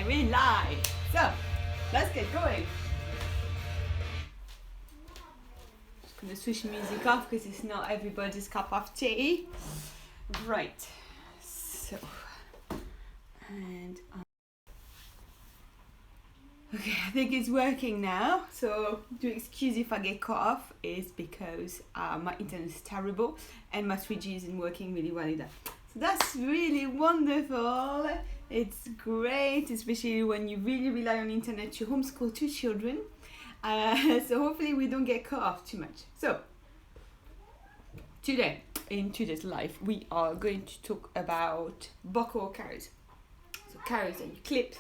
we live. So let's get going. Just gonna switch music off because it's not everybody's cup of tea. Right. So and okay, I think it's working now. So do excuse if I get cut off is because my internet is terrible and my 3G isn't working really well either. So that's really wonderful. It's great, especially when you really rely on internet to homeschool two children. So hopefully we don't get cut off too much. So today, in today's life, we are going to talk about buckle carriers. So carriers that you clip.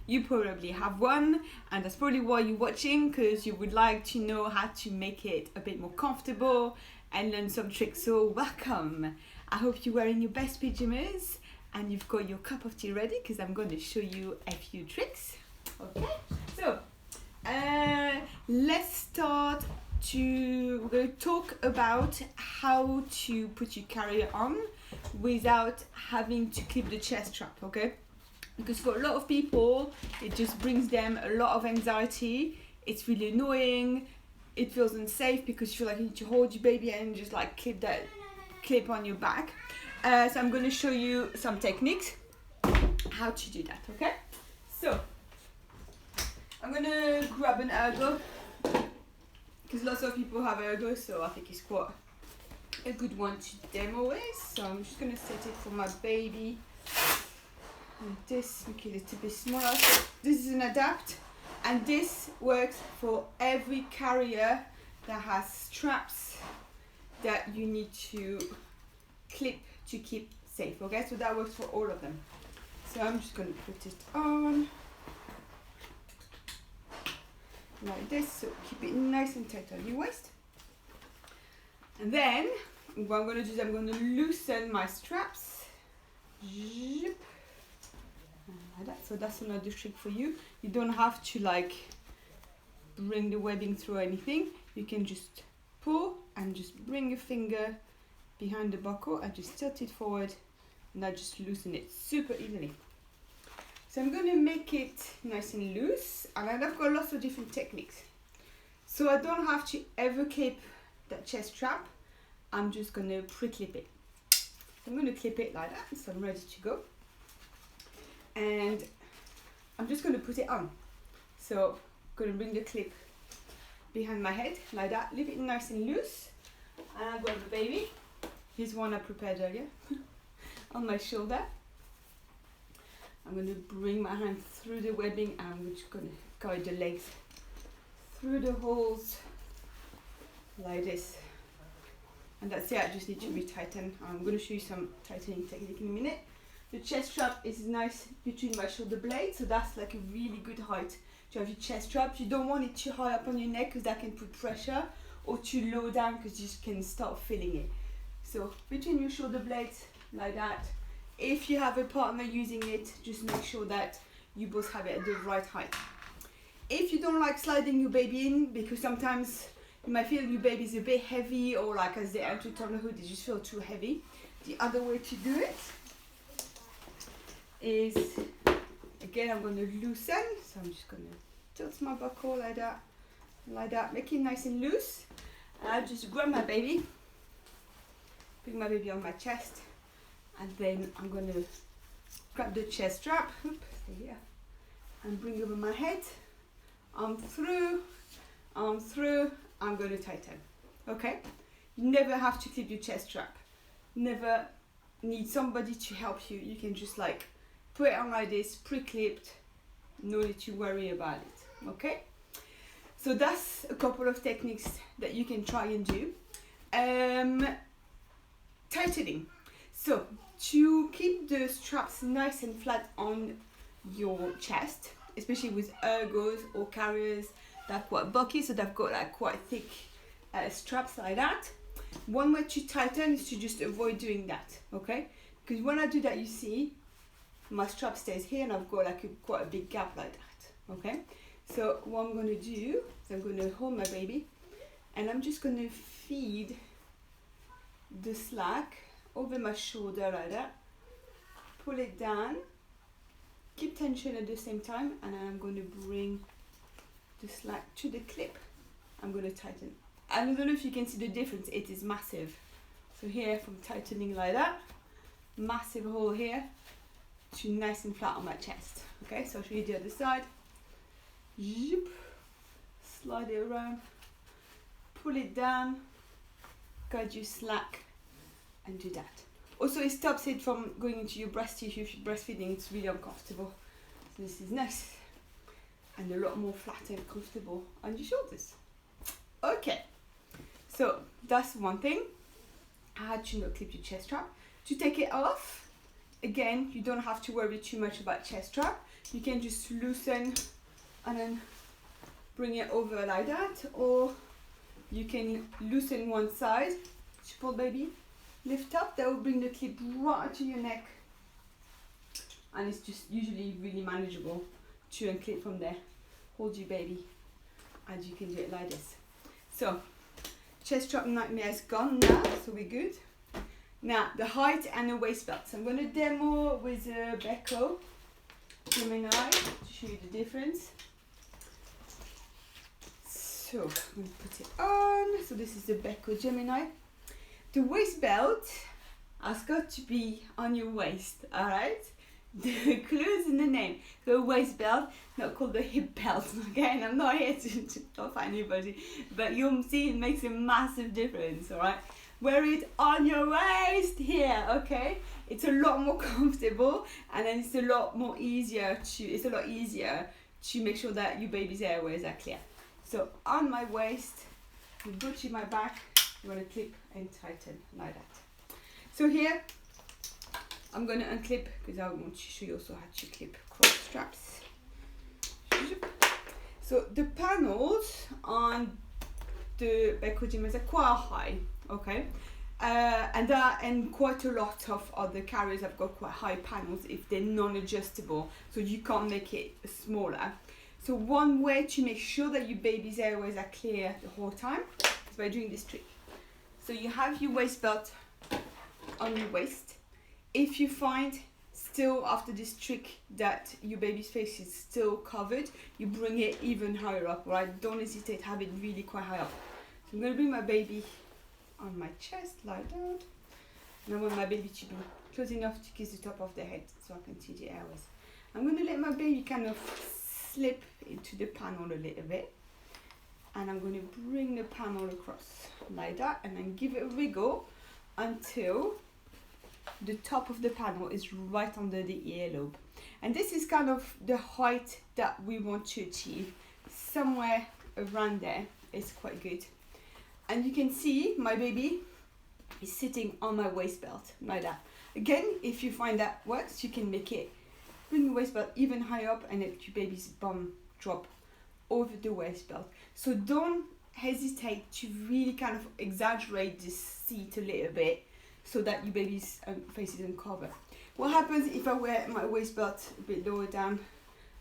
You probably have one, and that's probably why you're watching, because you would like to know how to make it a bit more comfortable and learn some tricks. So welcome. I hope you're wearing your best pajamas and you've got your cup of tea ready, because I'm going to show you a few tricks. Okay, so let's start. We're going to talk about how to put your carrier on without having to clip the chest strap, okay? Because for a lot of people, it just brings them a lot of anxiety. It's really annoying. It feels unsafe because you feel like you need to hold your baby and just like clip on your back. So I'm going to show you some techniques how to do that, okay? So I'm going to grab an ergo because lots of people have ergo, so I think it's quite a good one to demo with. So I'm just going to set it for my baby. And this, make it a little bit smaller. So this is an adapt, and this works for every carrier that has straps that you need to clip to keep safe, okay? So that works for all of them. So I'm just going to put it on like this, so keep it nice and tight on your waist. And then what I'm going to do is I'm going to loosen my straps. Zip. Like that. So that's another trick for you. You don't have to like bring the webbing through anything. You can just pull and just bring your finger behind the buckle and just tilt it forward, and I just loosen it super easily. So I'm going to make it nice and loose, and I've got lots of different techniques. So I don't have to ever clip that chest strap. I'm just going to pre-clip it. I'm going to clip it like that, so I'm ready to go. And I'm just going to put it on. So I'm going to bring the clip behind my head like that, leave it nice and loose, and I'll grab the baby. Here's one I prepared earlier on my shoulder. I'm going to bring my hand through the webbing, and I'm just going to guide the legs through the holes like this. And that's it, I just need to retighten. I'm going to show you some tightening technique in a minute. The chest strap is nice between my shoulder blades, so that's like a really good height to have your chest strap. You don't want it too high up on your neck because that can put pressure, or too low down because you can start feeling it. So between your shoulder blades like that. If you have a partner using it, just make sure that you both have it at the right height. If you don't like sliding your baby in, because sometimes you might feel your baby is a bit heavy, or like as they enter toddlerhood they just feel too heavy, the other way to do it is, again, I'm going to loosen, so I'm just going to tilt my buckle like that, make it nice and loose, and I'll just grab my baby, bring my baby on my chest, and then I'm going to grab the chest strap, stay here, and bring over my head, arm through, I'm going to tighten, okay? You never have to clip your chest strap, never need somebody to help you, you can just like put it on like this, pre-clipped, no need to worry about it, okay? So that's a couple of techniques that you can try and do. Tightening. So to keep the straps nice and flat on your chest, especially with ergos or carriers that are quite bulky, so they've got like quite thick straps like that, one way to tighten is to just avoid doing that, okay? Because when I do that, you see, my strap stays here and I've got like quite a big gap like that, okay? So what I'm going to do is I'm going to hold my baby and I'm just going to feed the slack over my shoulder like that, pull it down, keep tension at the same time, and then I'm going to bring the slack to the clip. I'm going to tighten. I don't know if you can see the difference, it is massive. So here, from tightening like that, massive hole here, to nice and flat on my chest. Okay, so I'll show you the other side. Zip, slide it around, pull it down, guide your slack, and do that. Also, it stops it from going into your breast tissue. If you're breastfeeding, it's really uncomfortable. So this is nice and a lot more flat and comfortable on your shoulders. Okay, so that's one thing. How to not clip your chest strap. To take it off, again, you don't have to worry too much about chest strap. You can just loosen and then bring it over like that, or you can loosen one side, support baby, lift up, that will bring the clip right to your neck, and it's just usually really manageable to unclip from there. Hold your baby, and you can do it like this. So chest strap nightmare is gone now, so we're good. Now the height and the waist belt. So I'm going to demo with a Beko Gemini to show you the difference. So I'm going to put it on. So this is the Beko Gemini. The waist belt has got to be on your waist, alright? The clue's in the name. The waist belt, not called the hip belt, okay? And I'm not here to offend anybody, but you'll see it makes a massive difference, alright? Wear it on your waist here, okay? It's a lot more comfortable, and then it's a lot easier to make sure that your baby's airways are clear. So on my waist, you put in my back, you want to clip and tighten like that. So here, I'm going to unclip because I want to show you also how to clip cross straps. So the panels on the Beko Gemini are quite high, okay? And quite a lot of other carriers have got quite high panels if they're non-adjustable, so you can't make it smaller. So one way to make sure that your baby's airways are clear the whole time is by doing this trick. So you have your waist belt on your waist. If you find still after this trick that your baby's face is still covered, you bring it even higher up, right? Don't hesitate, have it really quite high up. So I'm going to bring my baby on my chest like that. And I want my baby to be close enough to kiss the top of the head so I can see the airways. I'm going to let my baby kind of slip into the panel a little bit. And I'm going to bring the panel across like that and then give it a wiggle until the top of the panel is right under the earlobe. And this is kind of the height that we want to achieve. Somewhere around there is quite good. And you can see my baby is sitting on my waist belt like that. Again, if you find that works, you can make it, bring the waist belt even higher up and let your baby's bum drop over the waist belt. So don't hesitate to really kind of exaggerate this seat a little bit so that your baby's face is uncovered. What happens if I wear my waist belt a bit lower down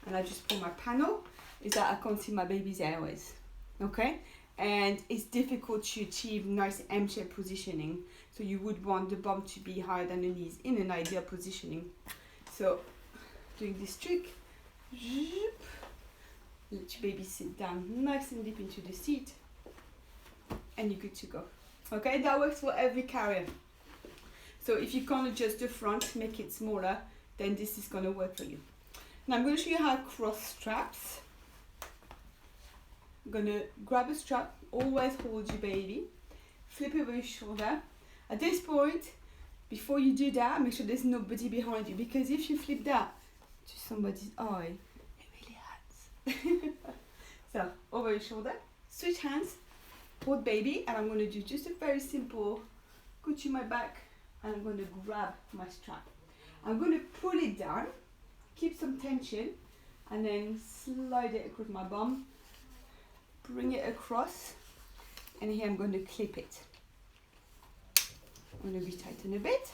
and I just pull my panel is that I can't see my baby's airways, okay? And it's difficult to achieve nice M-shaped positioning. So you would want the bum to be higher than the knees in an ideal positioning. So doing this trick, let your baby sit down nice and deep into the seat and you're good to go. Okay, that works for every carrier. So if you can't adjust the front, make it smaller, then this is going to work for you. Now I'm going to show you how to cross straps. I'm going to grab a strap, always hold your baby, flip over your shoulder. At this point, before you do that, make sure there's nobody behind you, because if you flip that to somebody's eye, it really hurts. So over your shoulder, switch hands, hold baby, and I'm going to do just a very simple go to my back, and I'm going to grab my strap. I'm going to pull it down, keep some tension, and then slide it across my bum, bring it across, and here I'm going to clip it. I'm going to retighten a bit.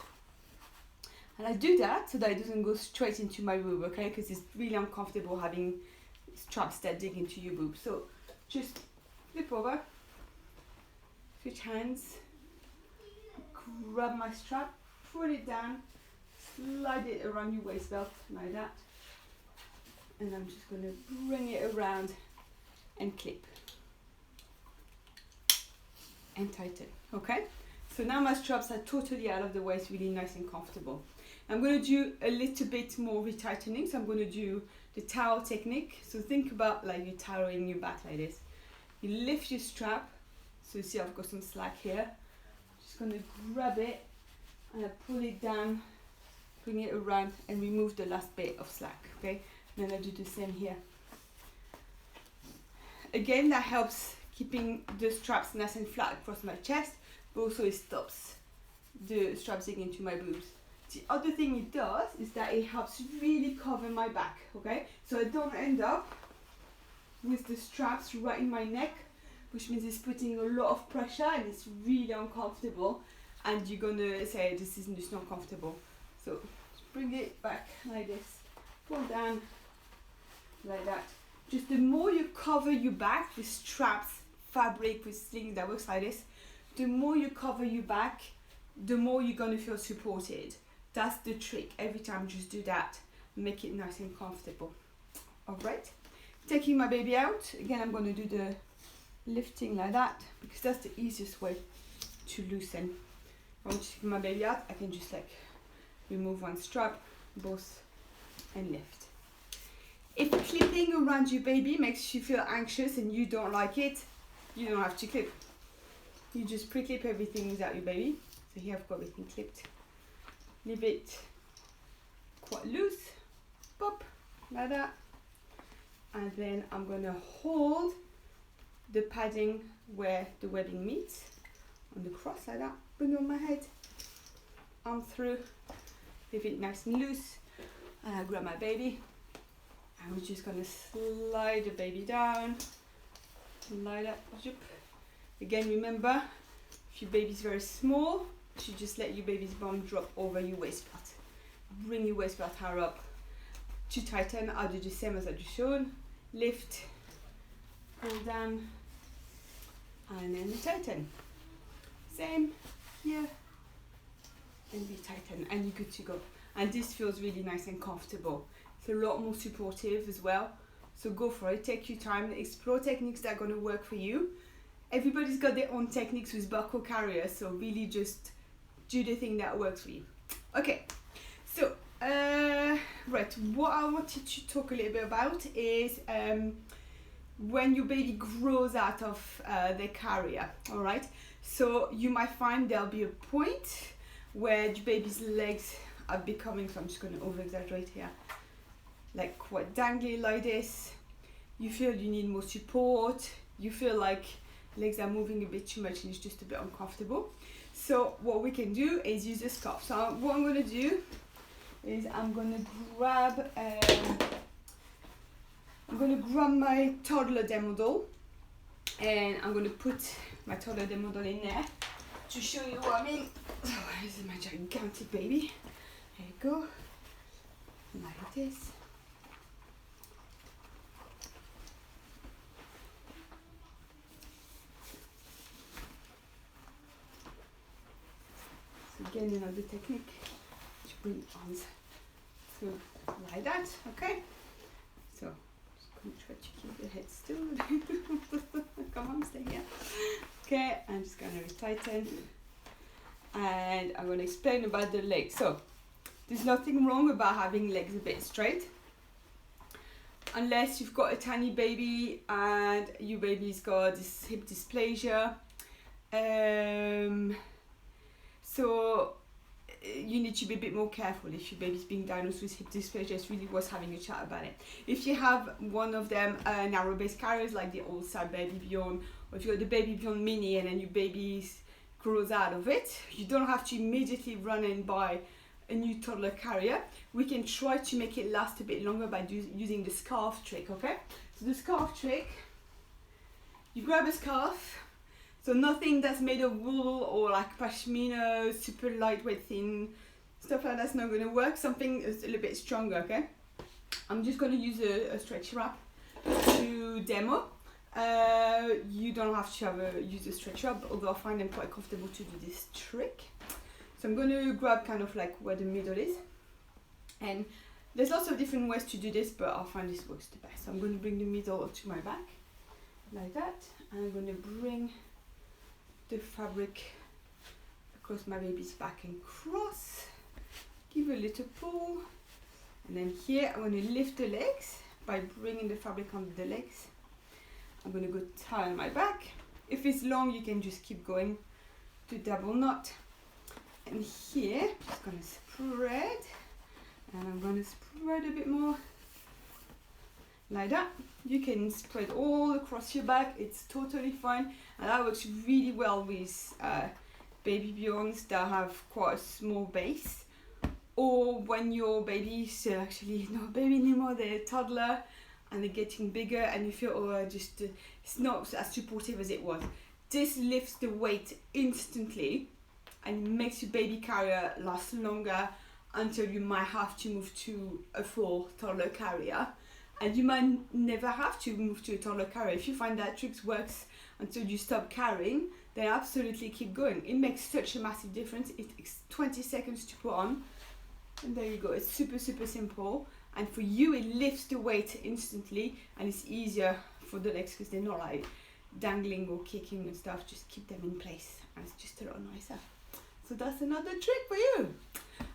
And I do that so that it doesn't go straight into my boob, okay? Because it's really uncomfortable having straps that dig into your boob. So just flip over, switch hands, grab my strap, pull it down, slide it around your waist belt like that, And I'm just going to bring it around and clip and tighten. Okay, so now my straps are totally out of the way. It's really nice and comfortable. I'm going to do a little bit more retightening, so I'm going to do the towel technique. So think about like you're toweling your back like this. You lift your strap, so you see I've got some slack here. Just going to grab it and I pull it down, bring it around and remove the last bit of slack. Okay, and then I do the same here. Again, that helps keeping the straps nice and flat across my chest, but also it stops the straps digging into my boobs. The other thing it does is that it helps really cover my back, okay? So I don't end up with the straps right in my neck, which means it's putting a lot of pressure and it's really uncomfortable, and you're gonna say this is just not comfortable. So just bring it back like this, pull down like that. Just the more you cover your back with straps, fabric, with slings that works like this, the more you cover your back, the more you're gonna feel supported. That's the trick. Every time just do that, make it nice and comfortable. All right, taking my baby out again, I'm going to do the lifting like that because that's the easiest way to loosen. If I want to take my baby out, I can just like remove one strap, both, and lift. If clipping around your baby makes you feel anxious and you don't like it, you don't have to clip. You just pre-clip everything without your baby. So here I've got everything clipped. Leave it quite loose, pop, like that. And then I'm gonna hold the padding where the webbing meets on the cross like that. Bring it on my head, arm through, leave it nice and loose. And I grab my baby and we're just gonna slide the baby down, like that. Again, remember, if your baby's very small, you just let your baby's bum drop over your waist part. Bring your waist part higher up. To tighten, I'll do the same as I just shown. Lift, pull down, and then tighten. Same here, and retighten, and you're good to go. And this feels really nice and comfortable. It's a lot more supportive as well. So go for it, take your time, explore techniques that are going to work for you. Everybody's got their own techniques with buckle carriers, so really just do the thing that works for you. Okay, so right, what I wanted to talk a little bit about is when your baby grows out of the carrier. All right, so you might find there'll be a point where your baby's legs are becoming, so I'm just going to over exaggerate here, like quite dangly like this. You feel you need more support, you feel like legs are moving a bit too much and it's just a bit uncomfortable. So what we can do is use a scarf. So what I'm going to do is I'm going to grab my toddler demo doll, and I'm going to put my toddler demo doll in there to show you what I mean. So this is my gigantic baby. There you go, like this. Again, another technique to bring arms through like that. Okay, so just going to try to keep your head still. Come on, stay here. Okay, I'm just going to retighten, and I'm going to explain about the legs. So there's nothing wrong about having legs a bit straight, unless you've got a tiny baby and your baby's got this hip dysplasia. So you need to be a bit more careful if your baby's being diagnosed with hip dysplasia. It's really worth having a chat about it. If you have one of them narrow base carriers like the old style Babywearing, or if you've got the Babywearing mini and then your baby grows out of it, you don't have to immediately run and buy a new toddler carrier. We can try to make it last a bit longer by using the scarf trick, okay? So the scarf trick, you grab a scarf. So nothing that's made of wool or like pashmina, super lightweight thin, stuff like that's not going to work. Something is a little bit stronger, okay? I'm just going to use a stretch wrap to demo. You don't have to use a stretch wrap, although I find them quite comfortable to do this trick. So I'm going to grab kind of like where the middle is. And There's lots of different ways to do this, but I find this works the best. So I'm going to bring the middle to my back, like that, and I'm going to bring the fabric across my baby's back and cross, give a little pull, and then here I'm going to lift the legs by bringing the fabric under the legs. I'm going to go tie on my back. If it's long, you can just keep going to double knot. And here, just going to spread, and I'm going to spread a bit more, like that. You can spread all across your back, it's totally fine, and that works really well with Babywearings that have quite a small base, or when your baby's actually not a baby anymore, they're a toddler and they're getting bigger and you feel, oh, just it's not as supportive as it was. This lifts the weight instantly and makes your baby carrier last longer until you might have to move to a full toddler carrier. And you might never have to move to a toddler carrier. If you find that tricks works until you stop carrying, then absolutely keep going. It makes such a massive difference. It takes 20 seconds to put on. And there you go. It's super, super simple. And for you, it lifts the weight instantly. And it's easier for the legs because they're not like dangling or kicking and stuff. Just keep them in place. And it's just a lot nicer. So that's another trick for you.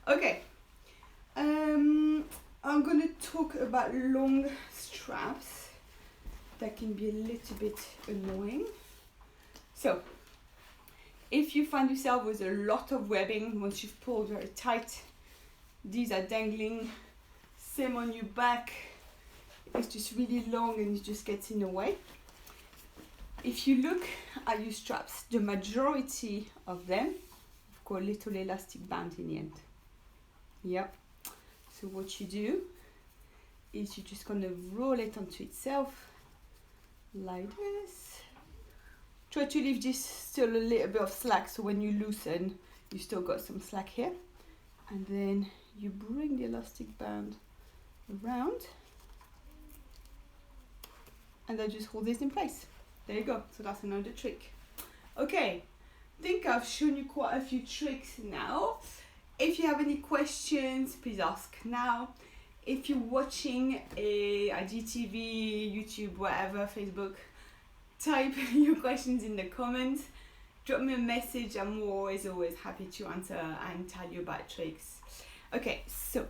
Okay. I'm going to talk about long straps that can be a little bit annoying. So, if you find yourself with a lot of webbing, once you've pulled very tight, these are dangling, same on your back, it's just really long and it just gets in the way. If you look at your straps, the majority of them have got a little elastic band in the end. Yep. So what you do is you're just going to roll it onto itself like this. Try to leave this still a little bit of slack, so when you loosen, you still got some slack here. And then you bring the elastic band around and then just hold this in place. There you go. So that's another trick. Okay, I think I've shown you quite a few tricks now. If you have any questions, please ask now. If you're watching a IGTV, YouTube, whatever, Facebook, type your questions in the comments. Drop me a message. I'm always happy to answer and tell you about tricks. Okay, so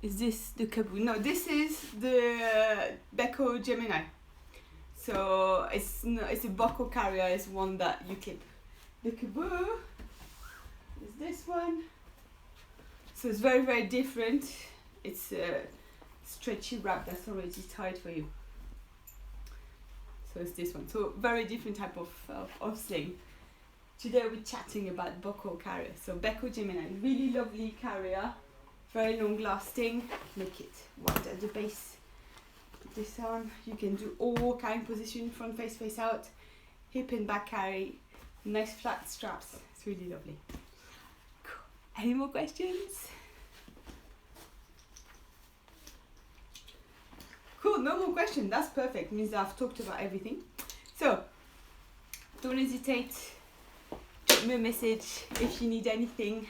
is this the Kaboo? No, this is the Beko Gemini. So it's a buckle carrier. It's one that you keep. The Kaboo is this one. So it's very, very different. It's a stretchy wrap that's already tied for you. So it's this one. So very different type of sling. Today we're chatting about buckle carrier. So Beko Gemini, really lovely carrier, very long lasting. Make it wide at the base. Put this on. You can do all kind of position, front face, face out, hip and back carry. Nice flat straps. It's really lovely. Cool. Any more questions? Cool, no more questions. That's perfect. Means I've talked about everything. So don't hesitate. Drop me a message if you need anything,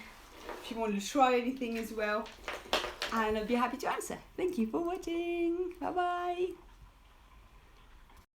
if you want to try anything as well, and I'll be happy to answer. Thank you for watching. Bye bye.